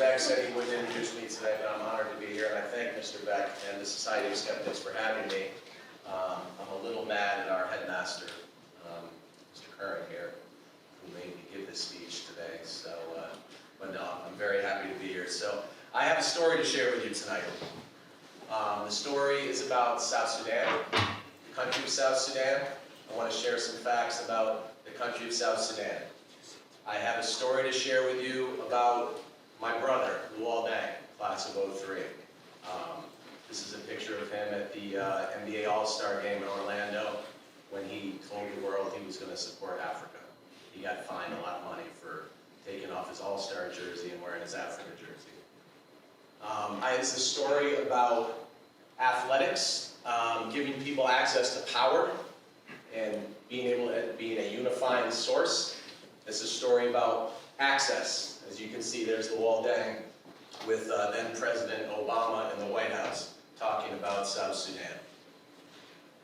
Beck said he wouldn't introduce me today, but I'm honored to be here, and I thank Mr. Beck and the Society of Skeptics for having me. I'm a little mad at our headmaster, Mr. Curran here, who made me give this speech today. So, but no, I'm very happy to be here. So, I have a story to share with you tonight. The story is about South Sudan, the country of South Sudan. I want to share some facts about the country of South Sudan. I have a story to share with you about my brother, Rwanda, class of '03. This is a picture of him at the NBA All-Star game in Orlando when he told the world he was going to support Africa. He got fined a lot of money for taking off his All-Star jersey and wearing his Africa jersey. It's a story about athletics, giving people access to power and being a unifying source. It's a story about access. As you can see, there's the wall dang with then President Obama in the White House talking about South Sudan.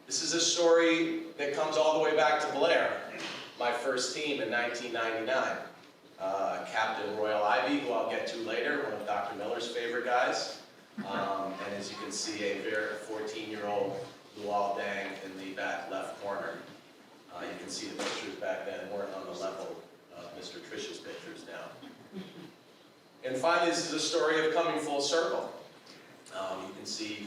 This is a story that comes all the way back to Blair, my first team in 1999. Captain Royal Ivy, who I'll get to later, one of Dr. Miller's favorite guys. And as you can see, a very 14-year-old Luol Deng in the back left corner. You can see the pictures back then weren't on the level of Mr. Trish's pictures now. And finally, this is a story of coming full circle. You can see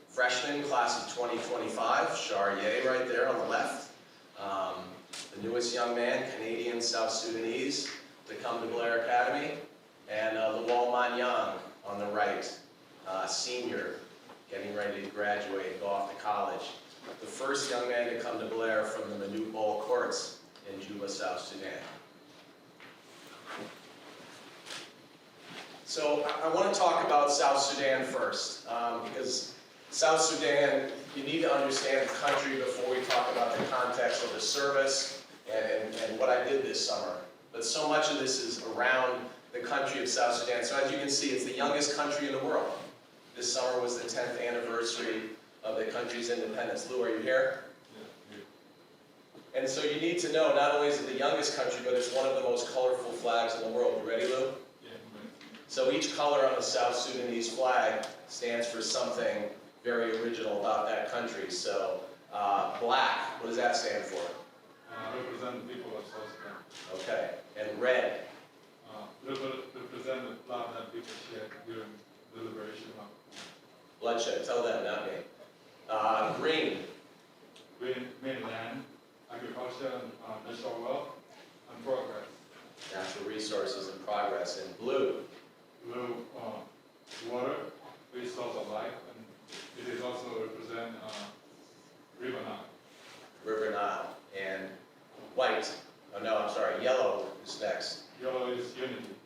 freshman, class of 2025, Shar Ye right there on the left. The newest young man, Canadian South Sudanese, to come to Blair Academy. And Luol Manyang on the right, senior, getting ready to graduate, go off to college. The first young man to come to Blair from the Manute Bowl courts in Juba, South Sudan. So I want to talk about South Sudan first, because South Sudan, you need to understand the country before we talk about the context of the service and what I did this summer. But so much of this is around the country of South Sudan. So as you can see, it's the youngest country in the world. This summer was the 10th anniversary of the country's independence. Lou, are you here? Yeah. And so you need to know, not only is it the youngest country, but it's one of the most colorful flags in the world. You ready, Lou? So each color on the South Sudanese flag stands for something very original about that country. So black, what does that stand for? Represent the people of South Sudan. Okay. And red? Represent the blood that people shed during the liberation of Bloodshed. Tell them, not me. Green? Green, mainland, agriculture, and natural wealth, and progress. Natural resources and progress. And blue? Blue, water, resource of life, and it is also represent River Nile. River Nile. And white? Oh no, I'm sorry. Yellow is next. Yellow is unity.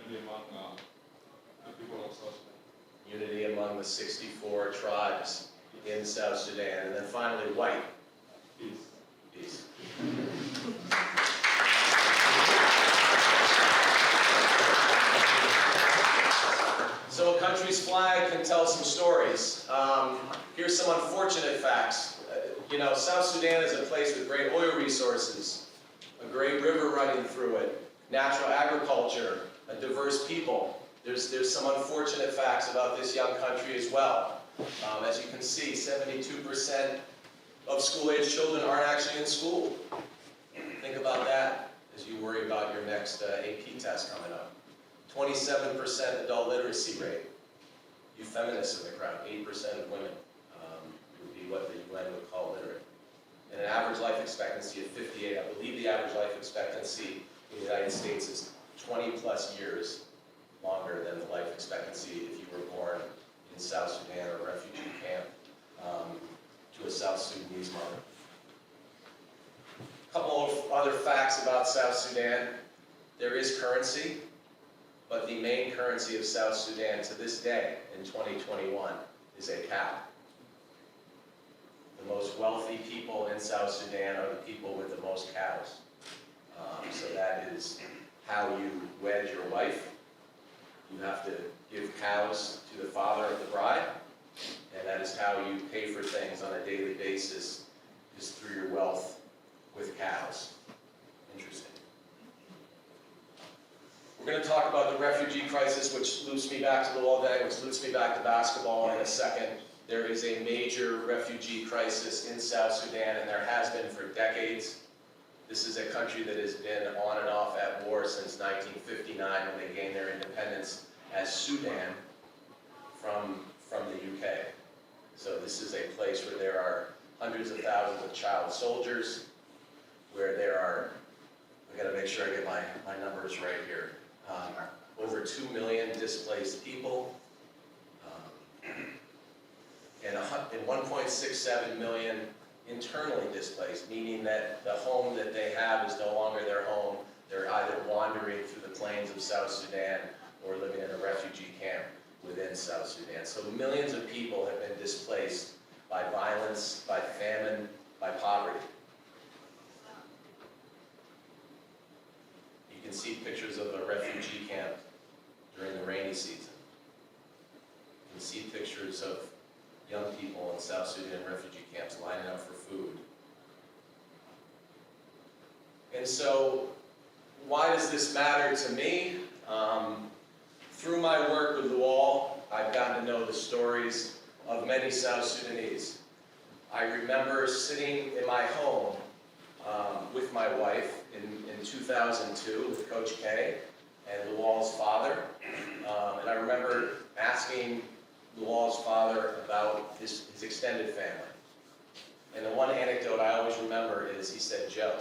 Unity among the people of South Sudan. Unity among the 64 tribes in South Sudan. And then finally, white. Peace. Peace. So a country's flag can tell some stories. Here's some unfortunate facts. South Sudan is a place with great oil resources, a great river running through it, natural agriculture, a diverse people. There's some unfortunate facts about this young country as well. As you can see, 72% of school-age children aren't actually in school. Think about that as you worry about your next AP test coming up. 27% adult literacy rate. You feminists in the crowd, 8% of women would be what the UN would call literate. And an average life expectancy of 58. I believe the average life expectancy in the United States is 20 plus years longer than the life expectancy if you were born in South Sudan or a refugee camp to a South Sudanese mother. A couple of other facts about South Sudan. There is currency, but the main currency of South Sudan to this day in 2021 is a cow. The most wealthy people in South Sudan are the people with the most cows. So that is how you wed your wife. You have to give cows to the father of the bride, and that is how you pay for things on a daily basis, is through your wealth with cows. Interesting. We're We're going to talk about the refugee crisis, which loops me back to the all day, which loops me back to basketball in a second. There is a major refugee crisis in South Sudan, and there has been for decades. This is a country that has been on and off at war since 1959 when they gained their independence as Sudan from the UK. So this is a place where there are hundreds of thousands of child soldiers, where there are, I gotta make sure I get my numbers right here, over 2 million displaced people, and 1.67 million internally displaced, meaning that the home that they have is no longer their home. They're either wandering through the plains of South Sudan or living in a refugee camp within South Sudan. So millions of people have been displaced by violence, by famine, by poverty. You can see pictures of a refugee camp during the rainy season. You can see pictures of young people in South Sudan refugee camps lining up for food. And so, why does this matter to me? Through my work with Lual, I've gotten to know the stories of many South Sudanese. I remember sitting in my home with my wife in 2002 with Coach K and Lual's father. And I remember asking Lual's father about his extended family. And the one anecdote I always remember is he said, "Joe,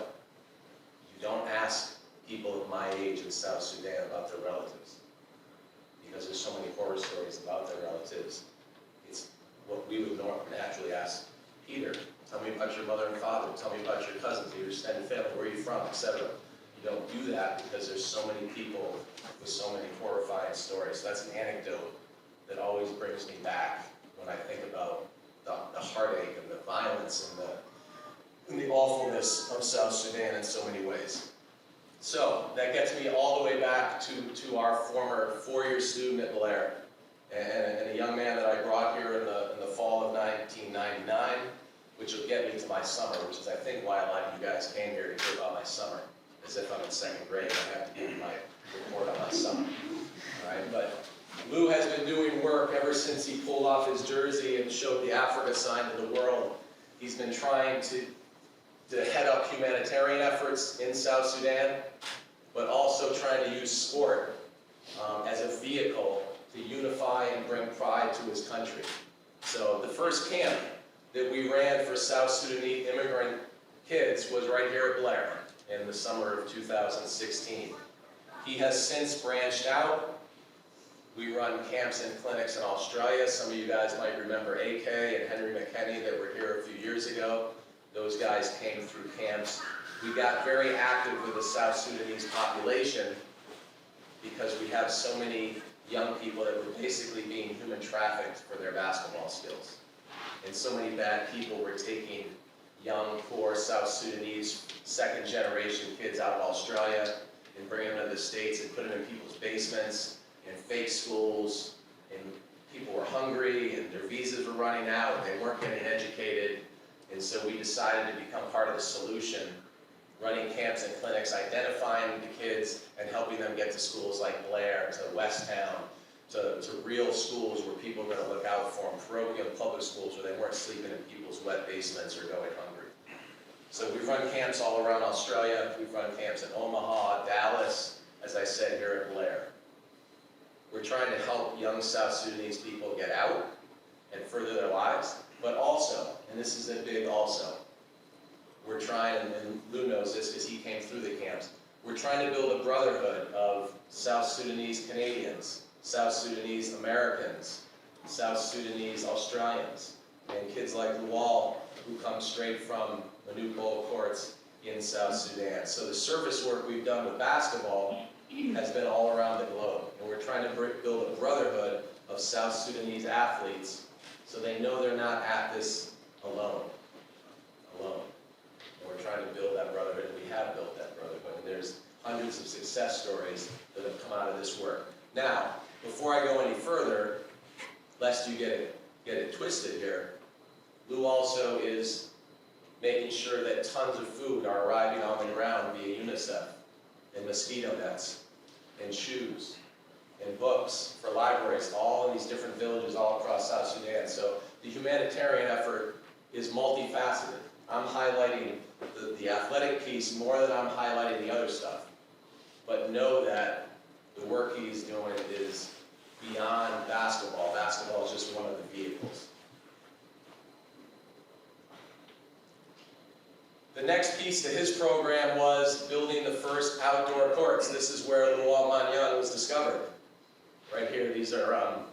you don't ask people of my age in South Sudan about their relatives, because there's so many horror stories about their relatives. It's what we would naturally ask Peter. Tell me about your mother and father. Tell me about your cousins, your extended family, where are you from, etc." You don't do that because there's so many people with so many horrifying stories. So that's an anecdote that always brings me back when I think about the heartache and the violence and the awfulness of South Sudan in so many ways. So that gets me all the way back to our former four-year student at Blair, and a young man that I brought here in the fall of 1999, which will get me to my summer, which is I think why a lot of you guys came here to hear about my summer, as if I'm in second grade and I have to give you my report on my summer. All right, but Lou has been doing work ever since he pulled off his jersey and showed the Africa sign to the world. He's been trying to head up humanitarian efforts in South Sudan, but also trying to use sport as a vehicle to unify and bring pride to his country. So the first camp that we ran for South Sudanese immigrant kids was right here at Blair in the summer of 2016. He has since branched out. We run camps and clinics in Australia. Some of you guys might remember AK and Henry McKenney that were here a few years ago. Those guys came through camps. We got very active with the South Sudanese population because we have so many young people that were basically being human trafficked for their basketball skills. And so many bad people were taking young, poor South Sudanese second-generation kids out of Australia and bringing them to the States and putting them in people's basements and fake schools, and people were hungry and their visas were running out and they weren't getting educated. And so we decided to become part of the solution, running camps and clinics, identifying the kids and helping them get to schools like Blair, to West Town, to real schools where people are going to look out for them, parochial public schools where they weren't sleeping in people's wet basements or going hungry. So we've run camps all around Australia. We've run camps in Omaha, Dallas, as I said, here at Blair. We're trying to help young South Sudanese people get out and further their lives, but also, and this is a big also, we're trying, and Lou knows this because he came through the camps, we're trying to build a brotherhood of South Sudanese Canadians, South Sudanese Americans, South Sudanese Australians, and kids like Lual who come straight from the New Gold courts in South Sudan. So the surface work we've done with basketball has been all around the globe. And we're trying to build a brotherhood of South Sudanese athletes so they know they're not at this alone. And we're trying to build that brotherhood, and we have built that brotherhood. And there's hundreds of success stories that have come out of this work. Now, before I go any further, lest you get it twisted here, Lou also is making sure that tons of food are arriving on the ground via UNICEF and mosquito nets. and shoes and books for libraries, all in these different villages all across South Sudan. So the humanitarian effort is multifaceted. I'm highlighting the athletic piece more than I'm highlighting the other stuff. But know that the work he's doing is beyond basketball. Basketball is just one of the vehicles. The next piece to his program was building the first outdoor courts. This is where the Wall Manyan was discovered. Right here, these are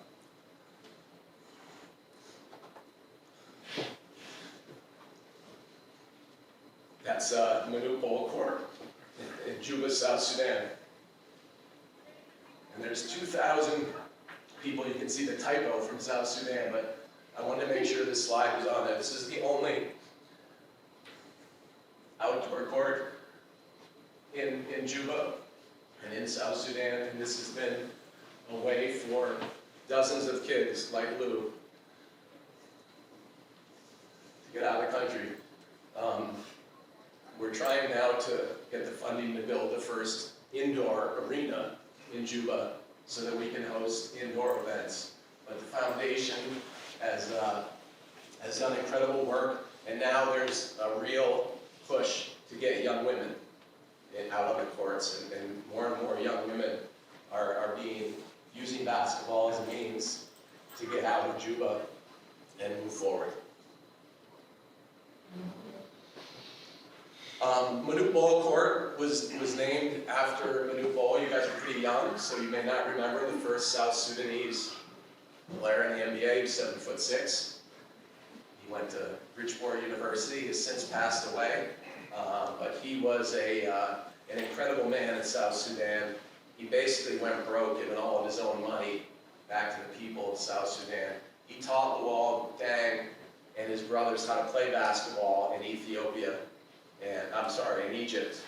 that's Manupol Court in Juba, South Sudan. And there's 2,000 people. You can see the typo from South Sudan, but I wanted to make sure this slide was on there. This is the only outdoor court in Juba and in South Sudan, and this has been a way for dozens of kids like Lou to get out of the country. We're trying now to get the funding to build the first indoor arena in Juba so that we can host indoor events. But the foundation has done incredible work, and now there's a real push to get young women out on the courts, and more young women are using basketball as a means to get out of Juba and move forward. Manupol Court was named after Manupol. You guys are pretty young, so you may not remember the first South Sudanese player in the NBA. He was 7'6". He went to Bridgeport University. He has since passed away, but he was an incredible man in South Sudan. He basically went broke, giving all of his own money back to the people of South Sudan. He taught Luol Deng and his brothers how to play basketball in Ethiopia, in Egypt,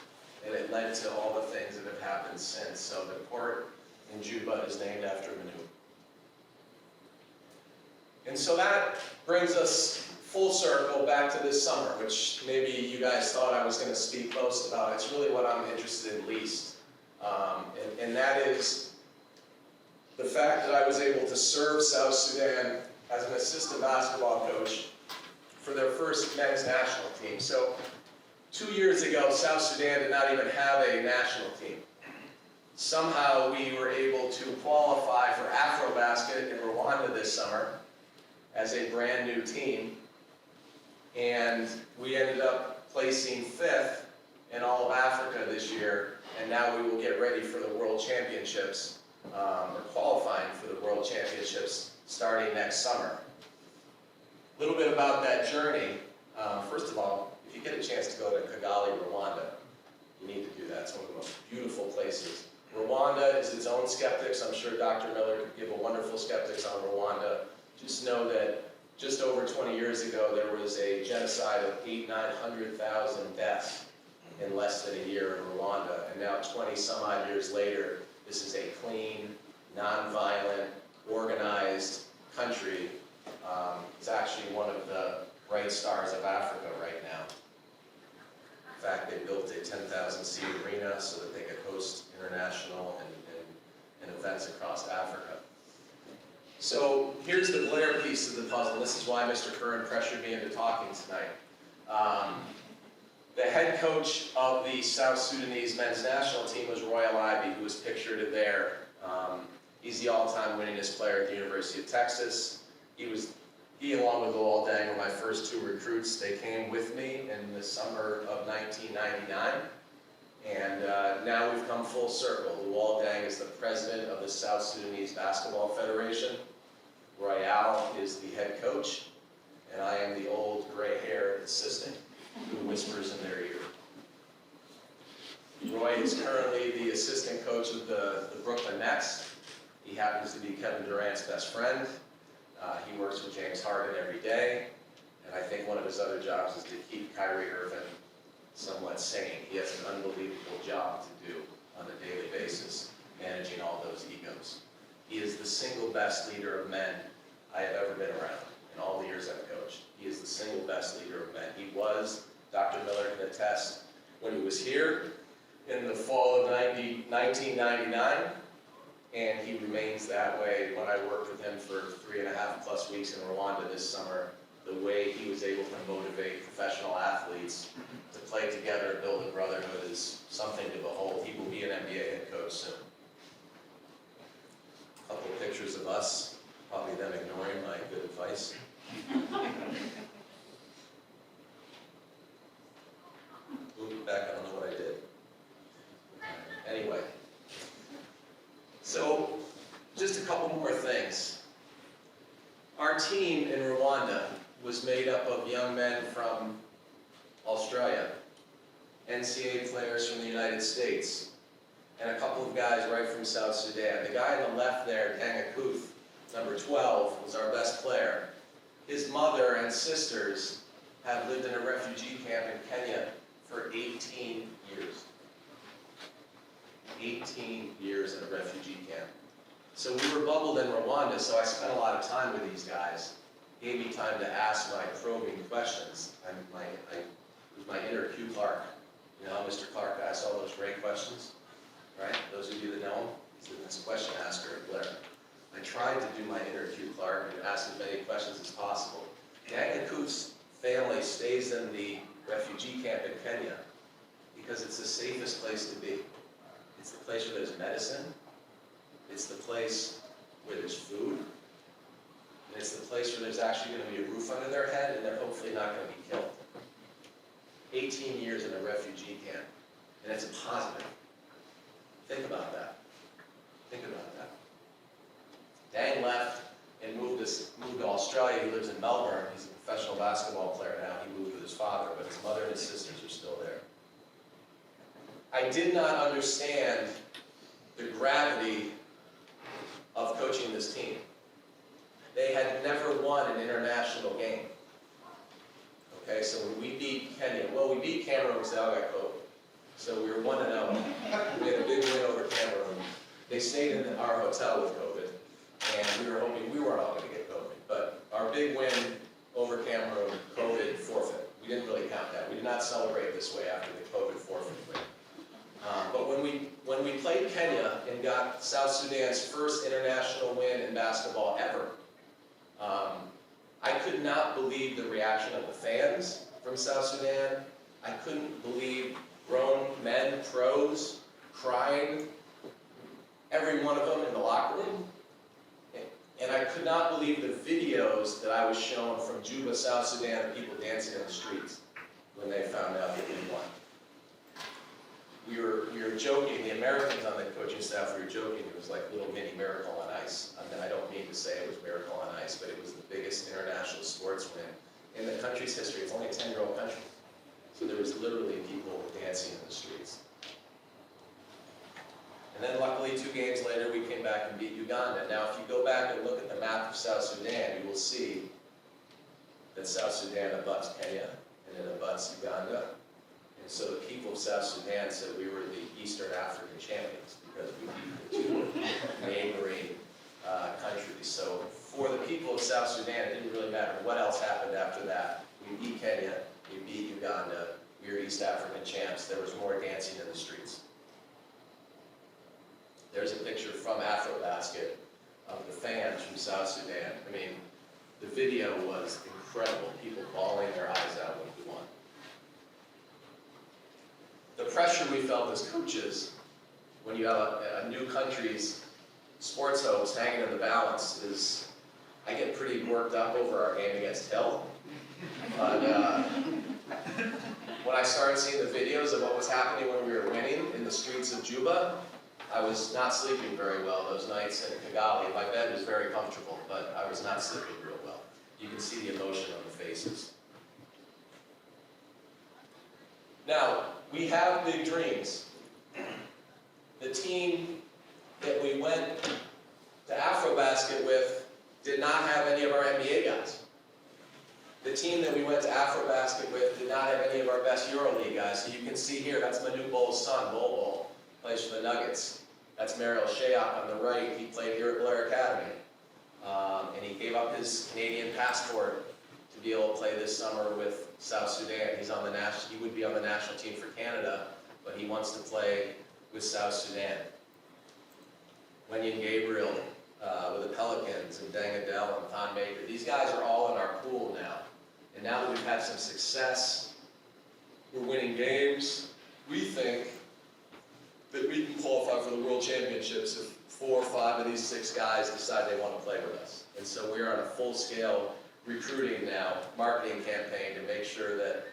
and it led to all the things that have happened since. So the court in Juba is named after Manu. And so that brings us full circle back to this summer, which maybe you guys thought I was going to speak most about. It's really what I'm interested in least. And that is the fact that I was able to serve South Sudan as an assistant basketball coach for their first men's national team. So 2 years ago, South Sudan did not even have a national team. Somehow we were able to qualify for Afrobasket in Rwanda this summer as a brand new team. And we ended up placing 5th in all of Africa this year. And now we will get ready for the World Championships, or qualifying for the World Championships starting next summer. A little bit about that journey. First of all, if you get a chance to go to Kigali, Rwanda, you need to do that. It's one of the most beautiful places. Rwanda is its own skeptics. I'm sure Dr. Miller could give a wonderful skeptics on Rwanda. Just know that just over 20 years ago, there was a genocide of 900,000 deaths in less than a year in Rwanda. And now 20 some odd years later, this is a clean, non-violent, organized country. It's actually one of the bright stars of Africa right now. In fact, they built a 10,000-seat arena so that they could host international and events across Africa. So here's the Blair piece of the puzzle. This is why Mr. Curran pressured me into talking tonight. The head coach of the South Sudanese men's national team was Royal Ivy, who was pictured there. He's the all-time winningest player at the University of Texas. He, along with Luol Deng, were my first 2 recruits. They came with me in the summer of 1999. And now we've come full circle. Luol Deng is the president of the South Sudanese Basketball Federation. Royal is the head coach. And I am the old gray-haired assistant who whispers in their ear. Roy is currently the assistant coach of the Brooklyn Nets. He happens to be Kevin Durant's best friend. He works with James Harden every day, and I think one of his other jobs is to keep Kyrie Irving somewhat sane. He has an unbelievable job to do on a daily basis, managing all those egos. He is the single best leader of men I have ever been around in all the years I've coached. He is the single best leader of men. He was, Dr. Miller can attest, when he was here, in the fall of 1999, and he remains that way. When I worked with him for 3.5+ weeks in Rwanda this summer, the way he was able to motivate professional athletes to play together and build a brotherhood is something to behold. He will be an NBA head coach soon. A couple of pictures of us, probably them ignoring my good advice. Moving back, I don't know what I did. Anyway, so just a couple more things. Our team in Rwanda was made up of young men from Australia, NCAA players from the United States, and a couple of guys right from South Sudan. The guy on the left there, Dangakuth, number 12, was our best player. His mother and sisters have lived in a refugee camp in Kenya for 18 years. 18 years in a refugee camp. So we were bubbled in Rwanda, so I spent a lot of time with these guys. Gave me time to ask my probing questions. My inner Q Clark. You know, Mr. Clark asks all those great questions, right? Those of you that know him, he's the question asker at Blair. I tried to do my inner Q Clark and ask as many questions as possible. Dangakuth's family stays in the refugee camp in Kenya because it's the safest place to be. It's the place where there's medicine. It's the place where there's food. And it's the place where there's actually going to be a roof under their head and they're hopefully not going to be killed. 18 years in a refugee camp. And it's a positive. Think about that. Think about that. Dang left and moved to Australia. He lives in Melbourne. He's a professional basketball player now. He moved with his father, but his mother and his sisters are still there. I did not understand the gravity of coaching this team. They had never won an international game. Okay, so when we beat Kenya, well, we beat Cameroon because they all got COVID. So we were 1-0. We had a big win over Cameroon. They stayed in our hotel with COVID, and we were hoping we weren't all going to get COVID. But our big win over Cameroon, COVID forfeit. We didn't really count that. We did not celebrate this way after the COVID forfeit win. But when we played Kenya and got South Sudan's first international win in basketball ever, I could not believe the reaction of the fans from South Sudan. I couldn't believe grown men, pros, crying, every one of them in the locker room. And I could not believe the videos that I was shown from Juba, South Sudan, of people dancing in the streets when they found out that we won. We were joking, the Americans on the coaching staff, we were joking, it was like a little mini Miracle on Ice. I mean, I don't mean to say it was Miracle on Ice, but it was the biggest international sports win in the country's history. It's only a 10-year-old country. So there was literally people dancing in the streets. And then luckily 2 games later, we came back and beat Uganda. Now, if you go back and look at the map of South Sudan, you will see that South Sudan abuts Kenya and it abuts Uganda. And so the people of South Sudan said we were the Eastern African champions because we beat the 2 neighboring countries. So for the people of South Sudan, it didn't really matter what else happened after that. We beat Kenya, we beat Uganda, we were East African champs. There was more dancing in the streets. There's a picture from Afrobasket of the fans from South Sudan. I mean, the video was incredible. People bawling their eyes out when we won. The pressure we felt as coaches when you have a new country's sports hopes hanging in the balance is, I get pretty worked up over our game against Hill. But when I started seeing the videos of what was happening when we were winning in the streets of Juba, I was not sleeping very well those nights in Kigali. My bed was very comfortable, but I was not sleeping real well. You can see the emotion on the faces. Now, we have big dreams. The team that we went to Afrobasket with did not have any of our NBA guys. The team that we went to Afrobasket with did not have any of our best EuroLeague guys. So you can see here, that's Manu Bol's son, Bol, plays for the Nuggets. That's Mariel Shayok on the right. He played here at Blair Academy. And he gave up his Canadian passport to be able to play this summer with South Sudan. He would be on the national team for Canada, but but he wants to play with South Sudan. Wenyan Gabriel with the Pelicans, and Deng Adel and Thon Maker. These guys are all in our pool now. And now that we've had some success, we're winning games, we think that we can qualify for the World Championships if 4 or 5 of these 6 guys decide they want to play with us. And so we're on a full-scale recruiting now, marketing campaign to make sure that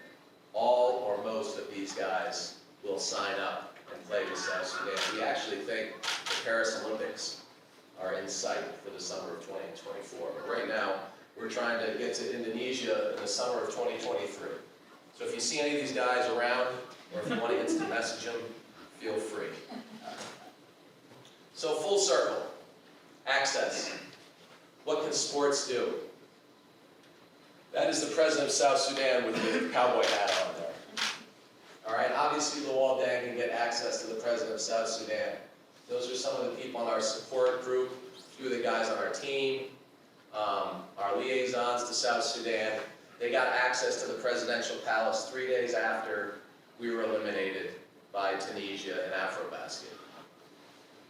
all or most of these guys will sign up and play with South Sudan. We actually think the Paris Olympics are in sight for the summer of 2024. But right now, we're trying to get to Indonesia in the summer of 2023. So if you see any of these guys around, or if you want to instant message them, feel free. So full circle, access. What can sports do? That is the president of South Sudan with the cowboy hat on there. All right, obviously Lawal Deng can get access to the president of South Sudan. Those are some of the people on our support group, a few of the guys on our team, our liaisons to South Sudan. They got access to the presidential palace 3 days after we were eliminated by Tunisia in Afrobasket.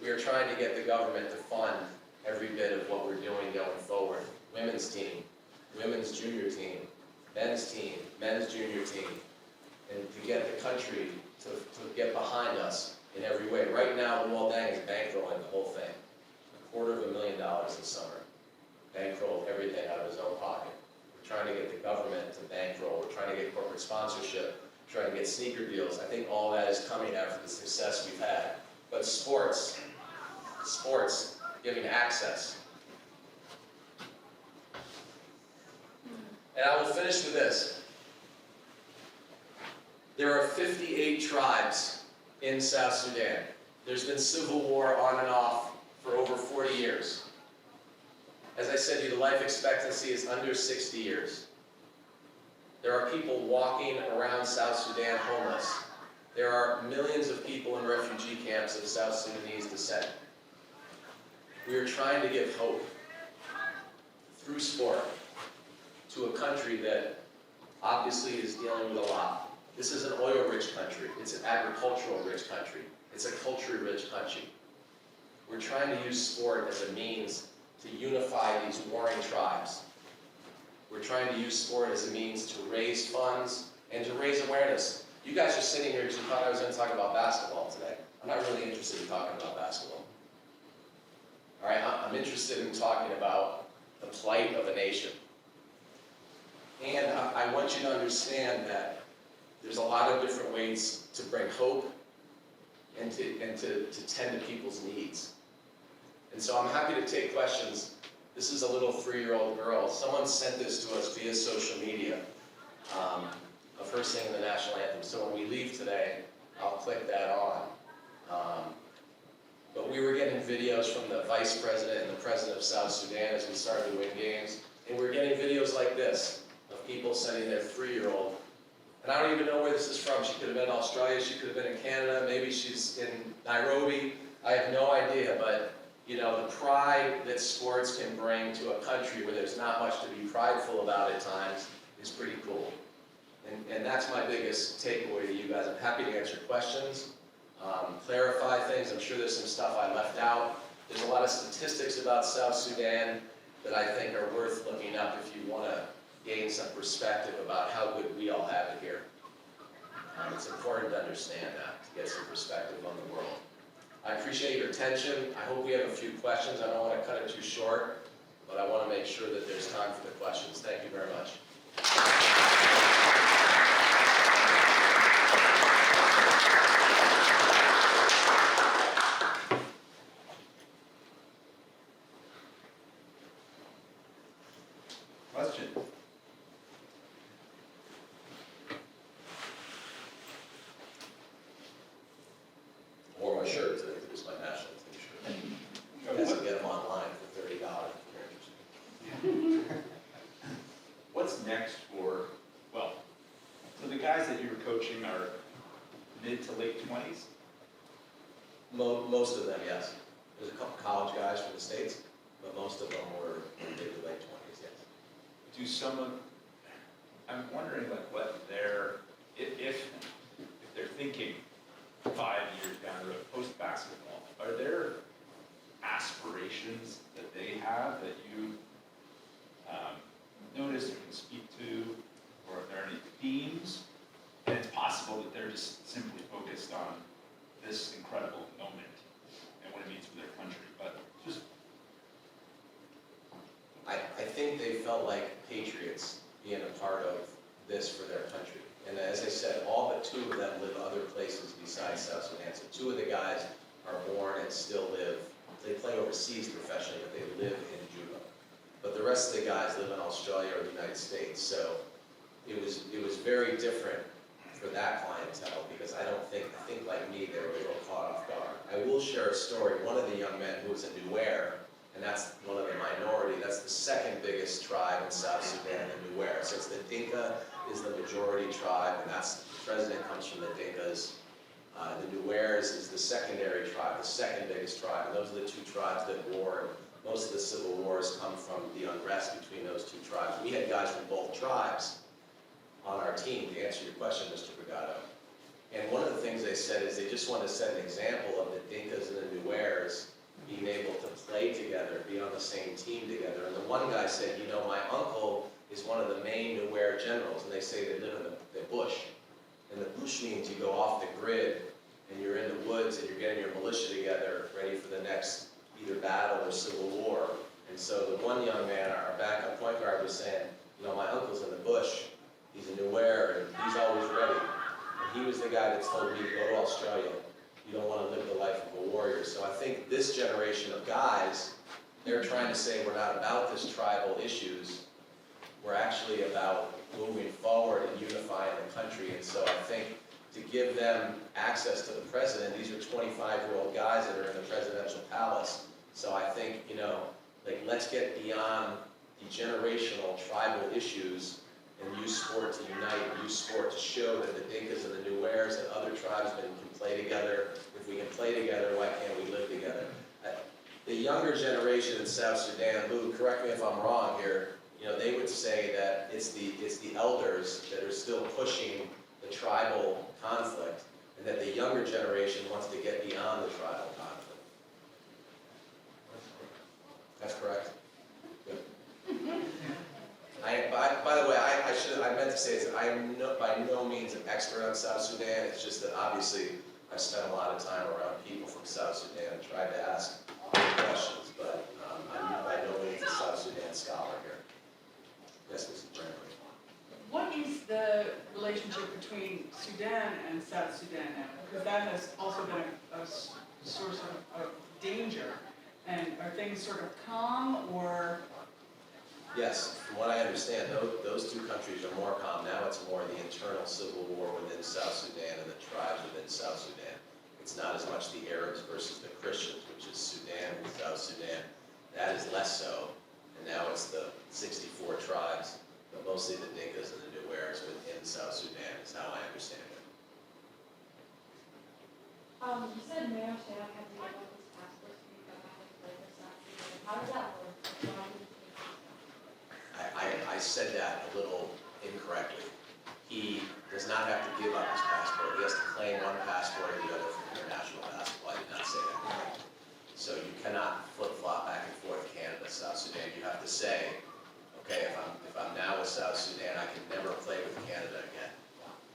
We are trying to get the government to fund every bit of what we're doing going forward. Women's team, women's junior team, men's junior team, and to get the country to get behind us in every way. Right now, Lawal Deng is bankrolling the whole thing. $250,000 this summer. Bankrolled everything out of his own pocket. We're trying to get the government to bankroll. We're trying to get corporate sponsorship. We're trying to get sneaker deals. I think all that is coming after the success we've had. But sports, giving access. And I will finish with this. There are 58 tribes in South Sudan. There's been civil war on and off for over 40 years. As I said to you, the life expectancy is under 60 years. There are people walking around South Sudan homeless. There are millions of people in refugee camps of South Sudanese descent. We are trying to give hope through sport to a country that obviously is dealing with a lot. This is an oil-rich country. It's an agricultural-rich country. It's a culture-rich country. We're trying to use sport as a means to unify these warring tribes. We're trying to use sport as a means to raise funds and to raise awareness. You guys are sitting here because you thought I was going to talk about basketball today. I'm not really interested in talking about basketball. All right, I'm interested in talking about the plight of a nation. And I want you to understand that there's a lot of different ways to bring hope and to tend to people's needs. And so I'm happy to take questions. This is a little 3-year-old girl. Someone sent this to us via social media of her singing the national anthem. So when we leave today, I'll click that on. But we were getting videos from the vice president and the president of South Sudan as we started to win games. And we're getting videos like this of people sending their 3-year-old. And I don't even know where this is from. She could have been in Australia, she could have been in Canada, maybe she's in Nairobi. I have no idea, but you know, the pride that sports can bring to a country where there's not much to be prideful about at times is pretty cool. And that's my biggest takeaway to you guys. I'm happy to answer questions, clarify things. I'm sure there's some stuff I left out. There's a lot of statistics about South Sudan that I think are worth looking up if you want to gain some perspective about how good we all have it here. It's important to understand that, to get some perspective on the world. I appreciate your attention. I hope we have a few questions. I don't want to cut it too short, but I want to make sure that there's time for the questions. Thank you very much. Question? Wore my shirt today. It was my national team shirt. You guys can get them online for $30 if you're interested. What's next for, well, so the guys that you were coaching are mid to late 20s? Most of them, yes. There's a couple college guys from the States, but most of them were mid to late 20s, yes. Do some of, I'm wondering like what they're, if they're thinking, aspirations that they have that you notice or can speak to, or if there are any themes? And it's possible that they're just simply focused on this incredible moment and what it means for their country, but just. I think they felt like patriots being a part of this for their country. And as I said, all but 2 of them live other places besides South Sudan. So 2 of the guys are born and still live. They play overseas professionally, but they live in Juba. But the rest of the guys live in Australia or the United States. So it was very different for that clientele because I think like me, they were a little caught off guard. I will share a story. One of the young men who was a Nuer, and that's one of the minority, that's the 2nd biggest tribe in South Sudan, the Nuer. So it's the Dinka is the majority tribe, and that's, the president comes from the Dinkas. The Nuers is the secondary tribe, the 2nd biggest tribe, and those are the 2 tribes that war, and most of the civil wars come from the unrest between those 2 tribes. We had guys from both tribes on our team, to answer your question, Mr. Brigado. And one of the things they said is they just wanted to set an example of the Dinkas and the Nuers being able to play together, be on the same team together. And the one guy said, you know, my uncle is one of the main Nuer generals, and they say they live in the bush. And the bush means you go off the grid, and you're in the woods, and you're getting your militia together, ready for the next either battle or civil war. And so the one young man, our backup point guard, was saying, you know, my uncle's in the bush, he's a Nuer, and he's always ready. And he was the guy that told me to go to Australia. You don't want to live the life of a warrior. So I think this generation of guys, they're trying to say we're not about this tribal issues. We're actually about moving forward and unifying the country. And so I think to give them access to the president, these are 25-year-old guys that are in the presidential palace. So I think, you know, like, let's get beyond the generational tribal issues and use sport to unite, use sport to show that the Dinkas and the Nuers and other tribes can play together. If we can play together, why can't we live together? The younger generation in South Sudan, Lou, correct me if I'm wrong here, you know, they would say that it's the elders that are still pushing the tribal conflict, and that the younger generation wants to get beyond the tribal conflict. That's correct? Good. By the way, I meant to say this, I am by no means an expert on South Sudan. It's just that obviously I've spent a lot of time around people from South Sudan and tried to ask questions, but I'm by no means a South Sudan scholar here. Yes, Mrs. Brennan. What is the relationship between Sudan and South Sudan now? Because that has also been a source of danger. And are things sort of calm, or? Yes, from what I understand, those 2 countries are more calm. Now it's more the internal civil war within South Sudan and the tribes within South Sudan. It's not as much the Arabs versus the Christians, which is Sudan and South Sudan. That is less so. And now it's the 64 tribes, but mostly the Dinkas and the Nuers within South Sudan is how I understand it. You said Mayor Shab had to give up his passport to become a play for South Sudan. How does that work? Why did he take his I said that a little incorrectly. He does not have to give up his passport. He has to claim one passport or the other for international basketball. I did not say that correctly. So you cannot flip-flop back and forth Canada, South Sudan. You have to say, okay, if I'm now with South Sudan, I can never play with Canada again.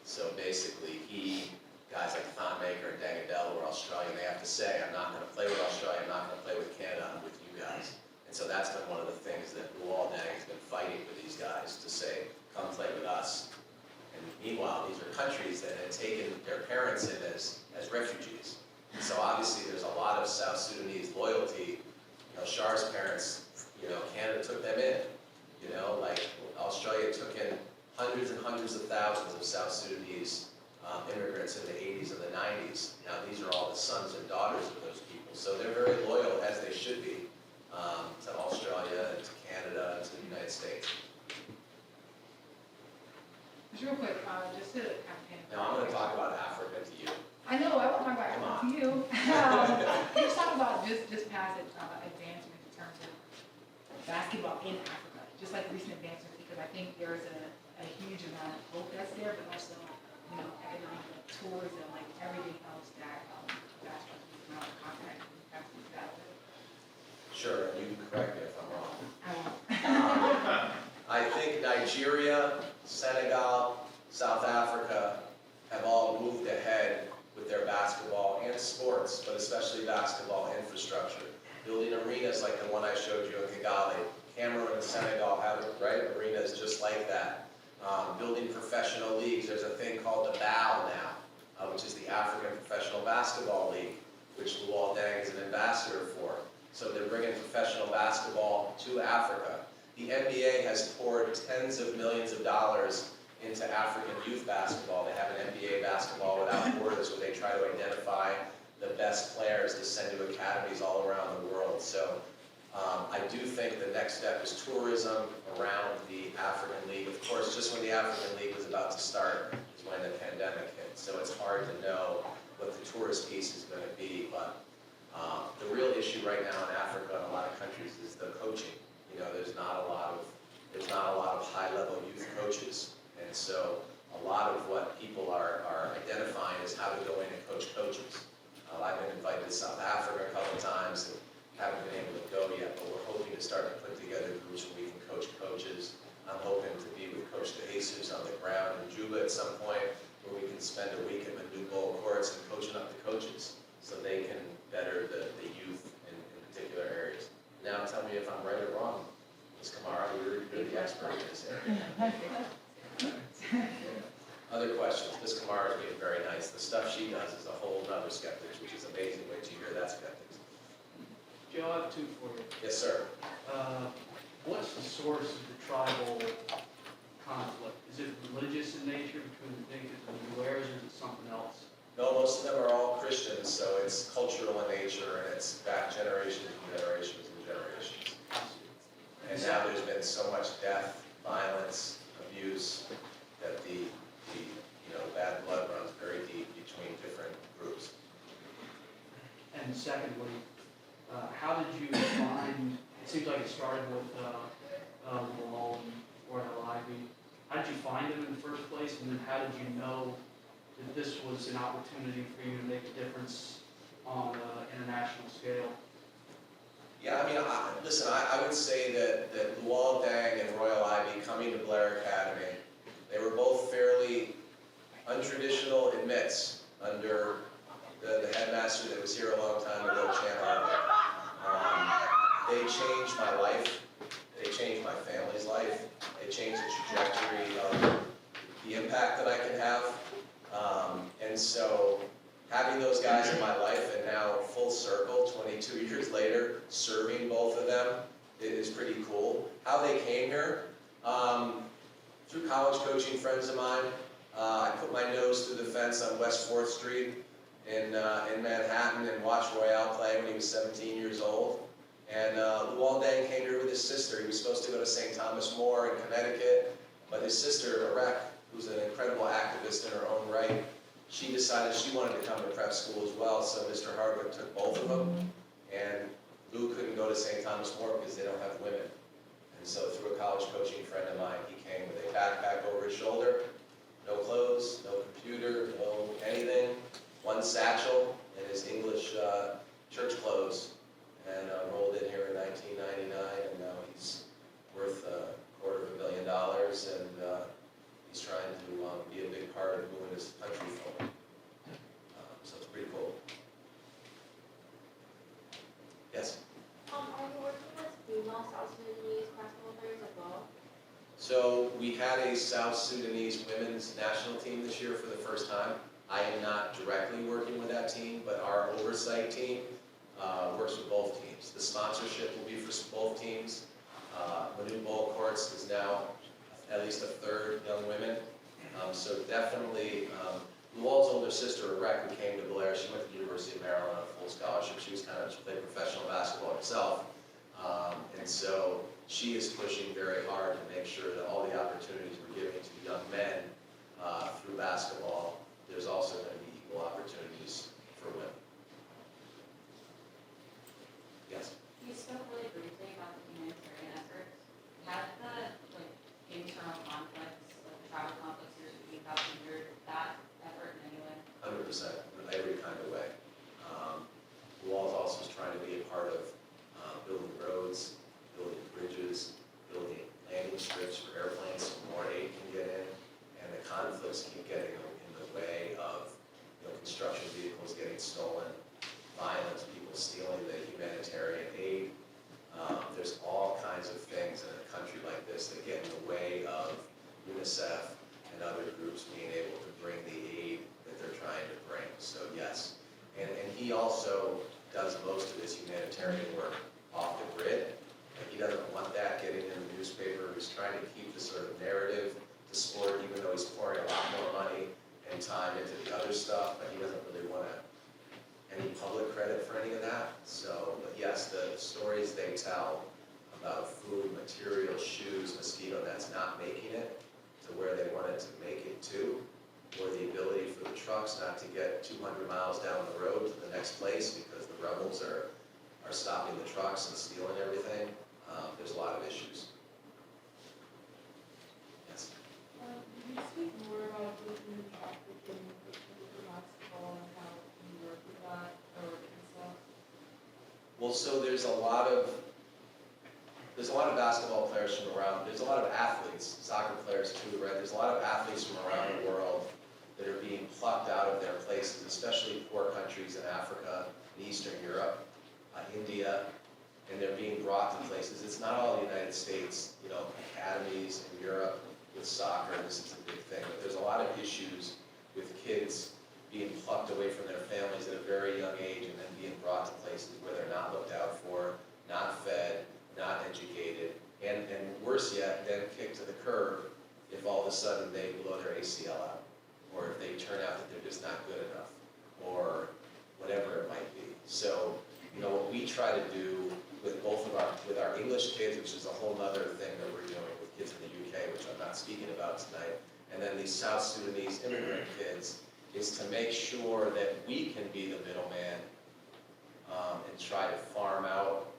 So basically, guys like Thonmaker and Dangadell who are Australian, they have to say, I'm not going to play with Australia, I'm not going to play with Canada, I'm with you guys. And so that's been one of the things that Luol Deng has been fighting with these guys to say, come play with us. And meanwhile, these are countries that had taken their parents in as refugees. And so obviously there's a lot of South Sudanese loyalty. You know, Char's parents, you know, Canada took them in. You know, like Australia took in hundreds and hundreds of thousands of South Sudanese immigrants in the 80s and the 90s. Now these are all the sons and daughters of those people. So they're very loyal, as they should be, to Australia and to Canada and to the United States. Just real quick, just to kind of. Now I'm going to talk about Africa to you. I know, I want to talk about Africa to you. Let's talk about this passage, advancement in terms of basketball in Africa, just like recent advancements, because I think there's a huge amount of hope that's there, but also, you know, economic, like tourism, like everything else that basketball is now contact. Sure. you can correct me if I'm wrong. I won't. I think Nigeria, Senegal, South Africa have all moved ahead with their basketball and sports, but especially basketball infrastructure. Building arenas like the one I showed you in Kigali. Cameroon and Senegal have, right, arenas just like that. Building professional leagues. There's a thing called the BAL now, which is the African Professional Basketball League, which Luol Deng is an ambassador for. So they're bringing professional basketball to Africa. The NBA has poured tens of millions of dollars into African youth basketball. They have an NBA Basketball Without Borders where they try to identify the best players to send to academies all around the world. So I do think the next step is tourism around the African League. Of course, just when the African League was about to start is when the pandemic hit. So it's hard to know what the tourist piece is going to be. But the real issue right now in Africa and a lot of countries is the coaching. You know, there's not a lot of high-level youth coaches. And so a lot of what people are identifying is how to go in and coach coaches. I've been invited to South Africa a couple of times and haven't been able to go yet, but we're hoping to start to put together groups where we can coach coaches. I'm hoping to be with Coach DeJesus on the ground in Juba at some point, where we can spend a week at the new bowl courts and coaching up the coaches so they can better the youth in particular areas. Now tell me if I'm right or wrong. Ms. Kamara, you're the expert in this area. Other questions? Ms. Kamara is being very nice. The stuff she does is a whole nother skeptics, which is amazing. Wait till you hear that skeptics. Joe, I have two for you. Yes, sir. What's the source of the tribal conflict? Is it religious in nature between the Dinkas and the Blairs, or is it something else? No, most of them are all Christians, so it's cultural in nature, and it's back generations and generations and generations. And now there's been so much death, violence, abuse, that the bad blood runs very deep between different groups. And secondly, how did you find, it seems like it started with Luol and Royal Ivy. How did you find them in the first place, and then how did you know that this was an opportunity for you to make a difference on an international scale? Yeah, I mean, listen, I would say that Luol Deng and Royal Ivy coming to Blair Academy, they were both fairly untraditional admits under the headmaster that was here a long time ago, Chan Harvey. They changed my life. They changed my family's life. They changed the trajectory of the impact that I can have. And so having those guys in my life and now full circle, 22 years later, serving both of them, it is pretty cool. How they came here, through college coaching friends of mine. I put my nose through the fence on West 4th Street in Manhattan and watched Royale play when he was 17 years old. And Luol Deng came here with his sister. He was supposed to go to St. Thomas More in Connecticut, but his sister, Arek, who's an incredible activist in her own right, she decided she wanted to come to prep school as well, so Mr. Hardwick took both of them, and Lou couldn't go to St. Thomas More because they don't have women. And so through a college coaching friend of mine, he came with a backpack over his shoulder, no clothes, no computer, no anything, one satchel and his English church clothes, and rolled in here in 1999, and now he's worth $250,000, and he's trying to be a big part of moving this country forward. So it's pretty cool. Yes? Are you working with female South Sudanese basketball players as well? So we had a South Sudanese women's national team this year for the first time. I am not directly working with that team, but our oversight team works with both teams. The sponsorship will be for both teams. Manu Bowl Courts is now at least a third young women. So definitely, Luol's older sister, Arek, who came to Blair, she went to the University of Maryland on a full scholarship. She played professional basketball herself. And so she is pushing very hard to make sure that all the opportunities we're giving to young men through basketball, there's also going to be equal opportunities for women. Yes? You spoke really briefly about the humanitarian efforts. Have the internal conflicts, the tribal conflicts you're speaking about, hindered that effort in any way? 100%, in every kind of way. Luol's also trying to be a part of building roads roads, building bridges, building landing strips for airplanes so more aid can get in, and the conflicts keep getting in the way of, construction vehicles getting stolen, violence, people stealing the humanitarian aid. There's all kinds of things in a country like this that get in the way of UNICEF and other groups being able to bring the aid that they're trying to bring. So yes, and he also does most of his humanitarian work off the grid. Like, he doesn't want that getting in the newspaper. He's trying to keep the sort of narrative to sport, even though he's pouring a lot more money and time into the other stuff, but he doesn't really want any public credit for any of that. So, but yes, the stories they tell about food, materials, shoes, mosquito nets not making it to where they wanted to make it to, or the ability for the trucks not to get 200 miles down the road to the next place because the rebels are stopping the trucks and stealing everything. There's a lot of issues. Yes. Can you speak more about looking at trafficking with basketball and how you work with that or yourself? Well, so there's a lot of basketball players from around, there's a lot of athletes, soccer players too, right? There's a lot of athletes from around the world that are being plucked out of their places, especially poor countries in Africa and Eastern Europe, India, and they're being brought to places. It's not all the United States, academies in Europe with soccer, this is a big thing, but there's a lot of issues with kids being plucked away from their families at a very young age and then being brought to places where they're not looked out for, not fed, not educated, and worse yet, then kicked to the curb if all of a sudden they blow their ACL out, or if they turn out that they're just not good enough, or whatever it might be. So, what we try to do with with our English kids, which is a whole other thing that we're doing with kids in the UK, which I'm not speaking about tonight, and then these South Sudanese immigrant kids, is to make sure that we can be the middleman and try to farm out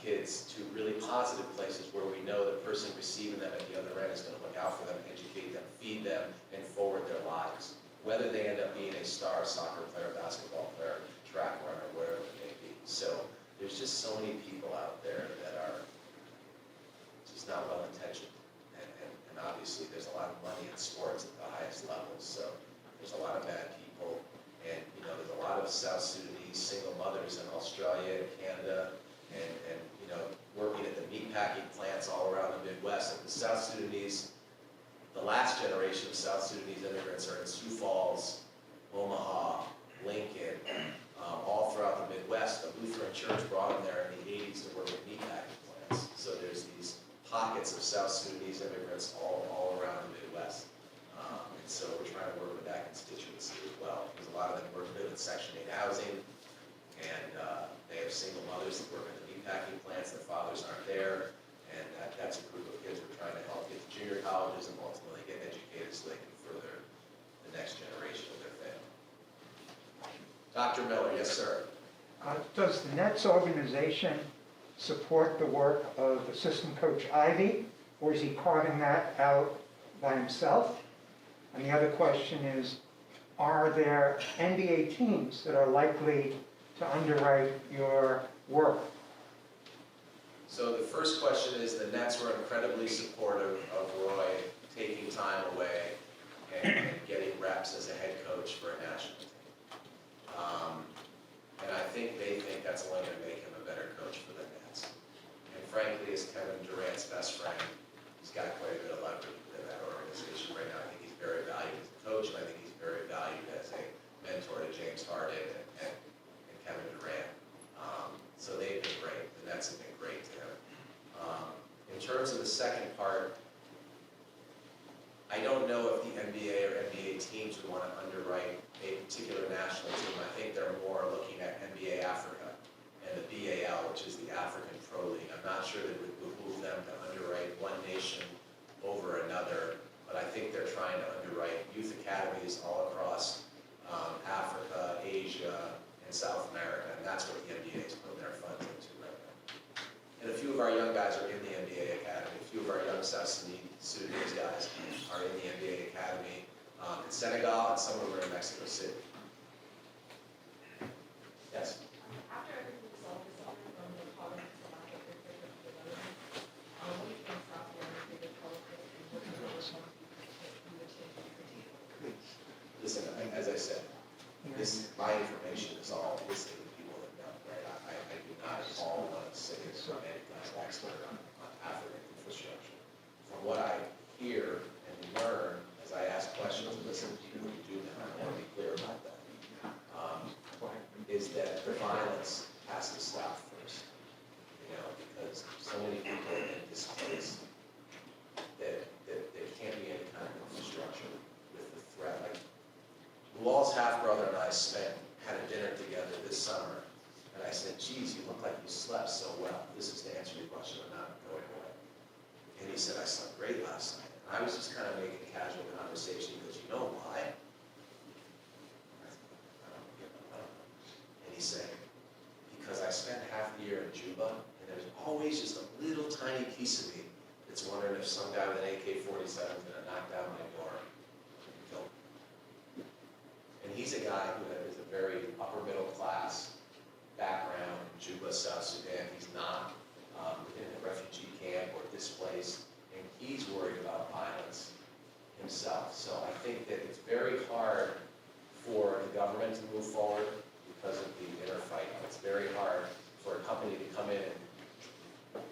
kids to really positive places where we know the person receiving them at the other end is going to look out for them, educate them, feed them, and forward their lives. Whether they end up being a star soccer player, basketball player, track runner, whatever it may be. So there's just so many people out there that are just not well intentioned. And obviously there's a lot of money in sports at the highest levels. So there's a lot of bad people. And there's a lot of South Sudanese single mothers in Australia and Canada and working at the meatpacking plants all around the Midwest. And the South Sudanese, the last generation of South Sudanese immigrants are in Sioux Falls, Omaha, Lincoln, all throughout the Midwest. The Lutheran Church brought them there in the 80s to work at meatpacking plants. So there's these pockets of South Sudanese immigrants all around the Midwest. And so we're trying to work with that constituency as well, because a lot of them live in Section 8 housing, and they have single mothers that work in the meatpacking plants, their fathers aren't there, and that's a group of kids we're trying to help get to junior colleges and ultimately get educated so they can further the next generation of their family. Dr. Miller, yes, sir. Does the Nets organization support the work of assistant coach Ivy, or is he carving that out by himself? And the other question is, are there NBA teams that are likely to underwrite your work? So the first question is, the Nets were incredibly supportive of Roy taking time away and getting reps as a head coach for a national team. And I think they think that's only going to make him a better coach for the Nets. And frankly, as Kevin Durant's best friend, he's got quite a bit of leverage within that organization right now. I think he's very valued as a coach, and I think he's very valued as a mentor to James Harden and Kevin Durant. So they've been great. The Nets have been great to him. In terms of the second part, I don't know if the NBA or NBA teams would want to underwrite a particular national team. I think they're more looking at NBA Africa and the BAL, which is the African Pro League. I'm not sure that it would behoove them to underwrite one nation over another, but I think they're trying to underwrite youth academies all across Africa, Asia, and South America, and that's what the NBA is putting their funds into right now. And a few of our young guys are in the NBA Academy. A few of our young South Sudanese guys are in the NBA Academy in Senegal, and some of them are in Mexico City. Yes? After everything was over from the politics of Paul's half-brother and I had a dinner together this summer, and I said, geez, you look like you slept so well. This is to answer your question, I'm not going away. And he said, I slept great last night. And I was just kind of making casual conversation. He goes, you know why? I don't know. And he said, because I spent half the year in Juba, and there's always just a little tiny piece of me that's wondering if some guy with an AK-47 is going to knock down my door and kill me. And he's a guy who is a very upper middle class background in Juba, South Sudan. He's not in a refugee camp or displaced, and he's worried about violence himself. So I think that it's very hard for the government to move forward because of the inner fight. It's very hard for a company to come in and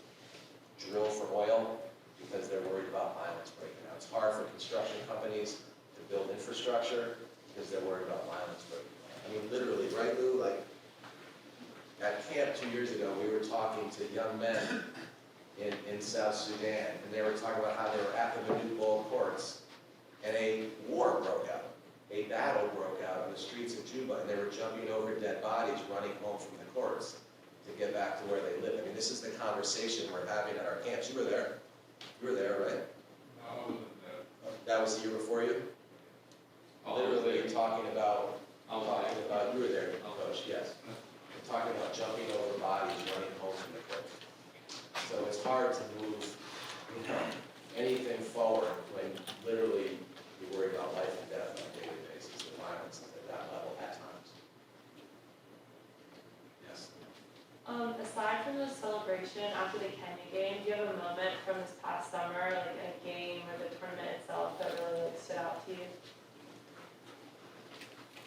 drill for oil because they're worried about violence breaking out. It's hard for construction companies to build infrastructure because they're worried about violence breaking out. I mean, literally, right, Lou? Like, at camp 2 years ago, we were talking to young men in South Sudan, and they were talking about how they were at the Manute courts, and a war broke out. A battle broke out in the streets of Juba, and they were jumping over dead bodies, running home from the courts to get back to where they live. I mean, this is the conversation we're having at our camps. You were there. You were there, right? No, I wasn't there. That was the year before you? Literally talking about, you were there, Coach, yes. Talking about jumping over bodies, running home from the court. So it's hard to move, anything forward when literally you're worried about life and death on a daily basis. The violence is at that level at times. Yes. Aside from the celebration after the Kenya game, do you have a moment from this past summer, like a game or the tournament itself that really stood out to you?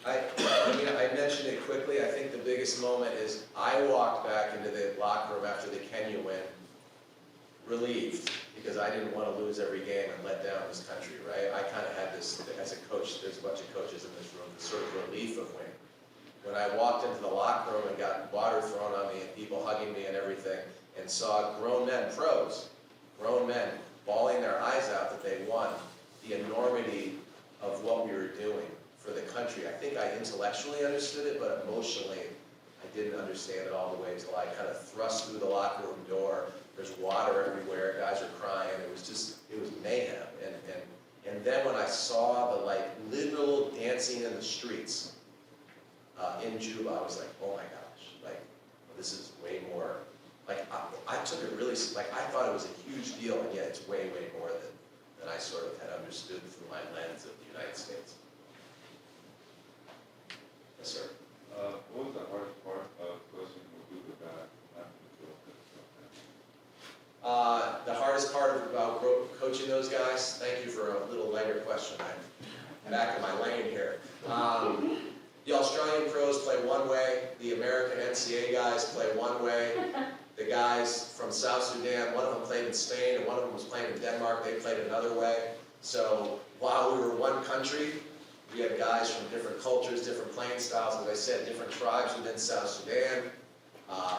I mentioned it quickly. I think the biggest moment is I walked back into the locker room after the Kenya win, relieved, because I didn't want to lose every game and let down this country, right? I kind of had this, as a coach, there's a bunch of coaches in this room, this sort of relief of winning. When I walked into the locker room and got water thrown on me and people hugging me and everything, and saw grown men, pros, grown men, bawling their eyes out that they won, the enormity of what we were doing for the country. I think I intellectually understood it, but emotionally, I didn't understand it all the way until I kind of thrust through the locker room door. There's water everywhere, guys are crying. It was mayhem. And then when I saw the literal dancing in the streets in Juba, I was like, oh my gosh, this is way more. I took it really, I thought it was a huge deal, and yet it's way, way more than I sort of had understood through my lens of the United States. Yes, sir. What was the hardest part of coaching with the guy after the The hardest part about coaching those guys, thank you for a little lighter question. I'm back in my lane here. The Australian pros play one way, the American NCAA guys play one way. The guys from South Sudan, one of them played in Spain and one of them was playing in Denmark, they played another way. So while we were one country, we had guys from different cultures, different playing styles, as I said, different tribes within South Sudan.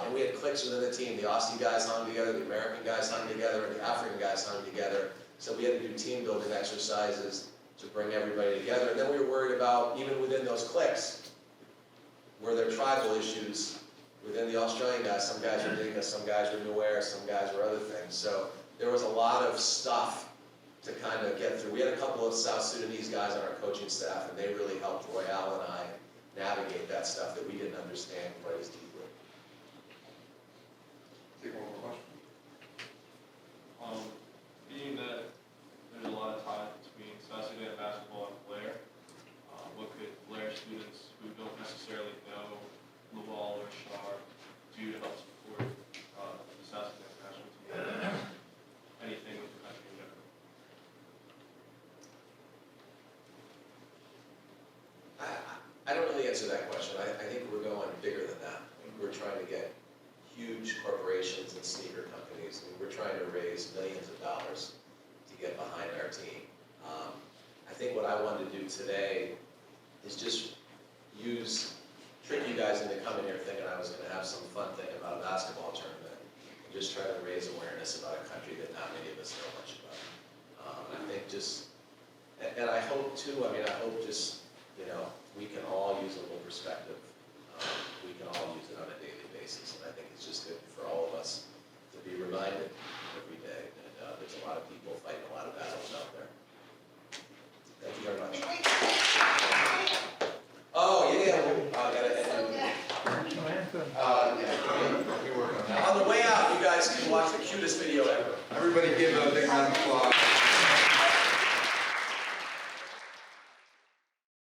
And we had cliques within the team. The Aussie guys hung together, the American guys hung together, and the African guys hung together. So we had to do team building exercises to bring everybody together. And then we were worried about, even within those cliques, were there tribal issues within the Australian guys? Some guys were Dinka, some guys were Nuer, some guys were other things. So there was a lot of stuff to kind of get through. We had a couple of South Sudanese guys on our coaching staff, and they really helped Royale and I navigate that stuff that we didn't understand quite as deeply. Take one more question. Being that there's a lot of ties between South Sudan basketball and Blair, what could Blair students who don't necessarily know Lawal or Shar do to help support the South Sudan national team? Anything with the country in general? I don't really answer that question. I think we're going bigger than that. We're trying to get huge corporations and sneaker companies. We're trying to raise millions of dollars to get behind our team. I think what I wanted to do today is just trick you guys into coming here thinking I was going to have some fun thing about a basketball tournament and just try to raise awareness about a country that not many of us know much about. I think and I hope too, I hope just, we can Yeah. On the way out, you guys can watch the cutest video ever. Everybody give